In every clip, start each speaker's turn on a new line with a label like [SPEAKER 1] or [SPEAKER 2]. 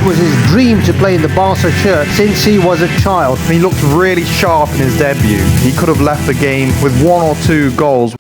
[SPEAKER 1] it was his dream to play in the Barça shirt since he was a child.
[SPEAKER 2] He looked really sharp in his debut. He could have left the game with 1 or 2 goals.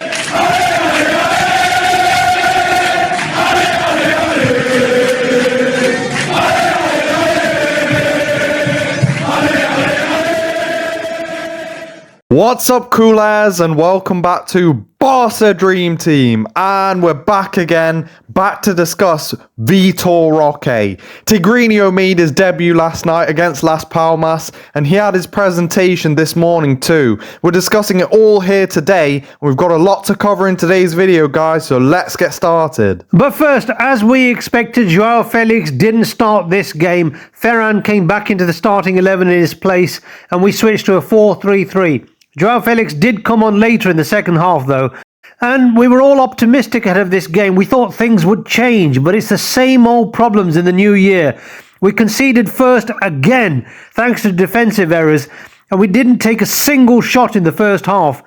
[SPEAKER 2] What's up, coolers, and welcome back to Barça Dream Team, and we're back again, back to discuss Vitor Roque. Tigrinho made his debut last night against Las Palmas, and he had his presentation this morning too. We're discussing it all here today, and we've got a lot to cover in today's video, guys, so let's get started.
[SPEAKER 1] But first, as we expected, Joao Felix didn't start this game. Ferran came back into the starting 11 in his place, and we switched to a 4-3-3. Joao Felix did come on later in the second half though, and we were all optimistic ahead of this game. We thought things would change, but it's the same old problems in the new year. We conceded first again, thanks to defensive errors, and we didn't take a single shot in the first half.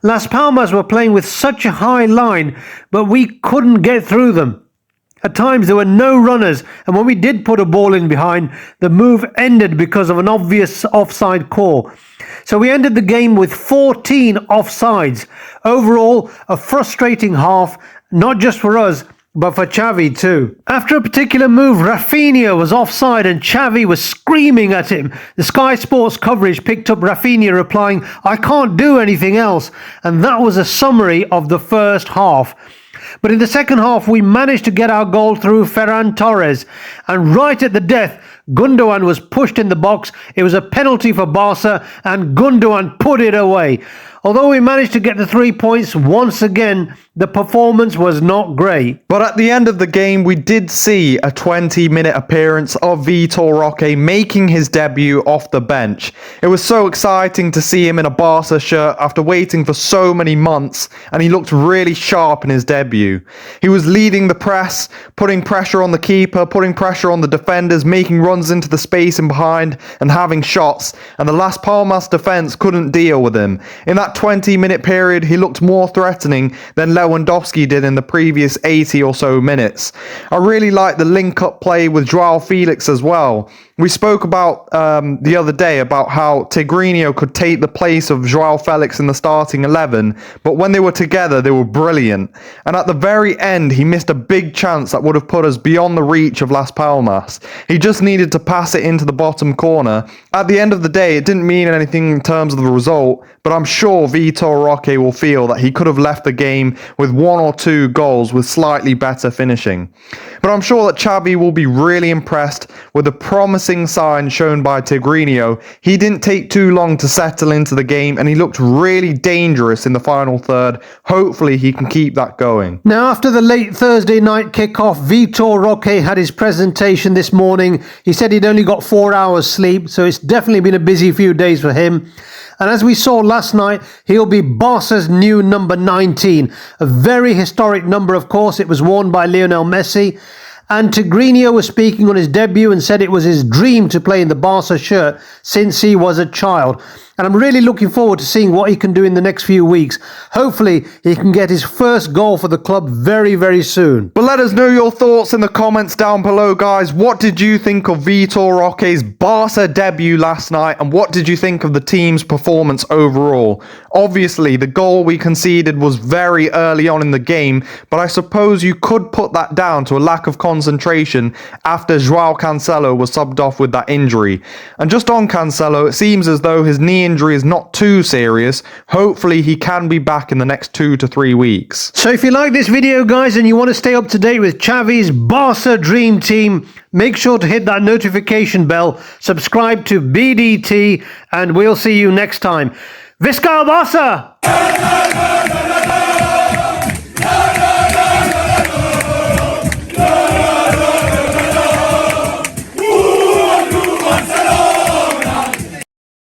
[SPEAKER 1] Las Palmas were playing with such a high line, but we couldn't get through them. At times there were no runners, and when we did put a ball in behind, the move ended because of an obvious offside call. So we ended the game with 14 offsides. Overall, a frustrating half, not just for us, but for Xavi too. After a particular move, Rafinha was offside and Xavi was screaming at him. The Sky Sports coverage picked up Rafinha replying, "I can't do anything else." And that was a summary of the first half. But in the second half, we managed to get our goal through Ferran Torres. And right at the death, Gundogan was pushed in the box. It was a penalty for Barça, and Gundogan put it away. Although we managed to get the 3 points, once again, the performance was not great.
[SPEAKER 2] But at the end of the game, we did see a 20-minute appearance of Vitor Roque making his debut off the bench. It was so exciting to see him in a Barca shirt after waiting for so many months, and he looked really sharp in his debut. He was leading the press, putting pressure on the keeper, putting pressure on the defenders, making runs into the space and behind, and having shots, and the Las Palmas defence couldn't deal with him. In that 20-minute period, he looked more threatening than Lewandowski did in the previous 80 or so minutes. I really like the link-up play with Joao Felix as well. We spoke about the other day about how Tigrinho could take the place of Joao Felix in the starting 11, but when they were together, they were brilliant. And at the very end, he missed a big chance that would have put us beyond the reach of Las Palmas. He just needed to pass it into the bottom corner. At the end of the day, it didn't mean anything in terms of the result, but I'm sure Vitor Roque will feel that he could have left the game with 1 or 2 goals with slightly better finishing. But I'm sure that Xavi will be really impressed with the promising signs shown by Tigrinho. He didn't take too long to settle into the game, and he looked really dangerous in the final third. Hopefully he can keep that going.
[SPEAKER 1] Now, after the late Thursday night kickoff, Vitor Roque had his presentation this morning. He said he'd only got 4 hours sleep, so it's definitely been a busy few days for him. And as we saw last night, he'll be Barca's new number 19. A very historic number, of course. It was worn by Lionel Messi. And Tigrinho was speaking on his debut and said it was his dream to play in the Barca shirt since he was a child. And I'm really looking forward to seeing what he can do in the next few weeks. Hopefully, he can get his first goal for the club very, very soon.
[SPEAKER 2] But let us know your thoughts in the comments down below, guys. What did you think of Vitor Roque's Barca debut last night, and what did you think of the team's performance overall? Obviously, the goal we conceded was very early on in the game, but I suppose you could put that down to a lack of concentration after Joao Cancelo was subbed off with that injury. And just on Cancelo, it seems as though his knee injury is not too serious. Hopefully he can be back in the next 2 to 3 weeks.
[SPEAKER 1] So if you like this video, guys, and you want to stay up to date with Xavi's Barca Dream Team, make sure to hit that notification bell, subscribe to BDT, and we'll see you next time. Visca Barça!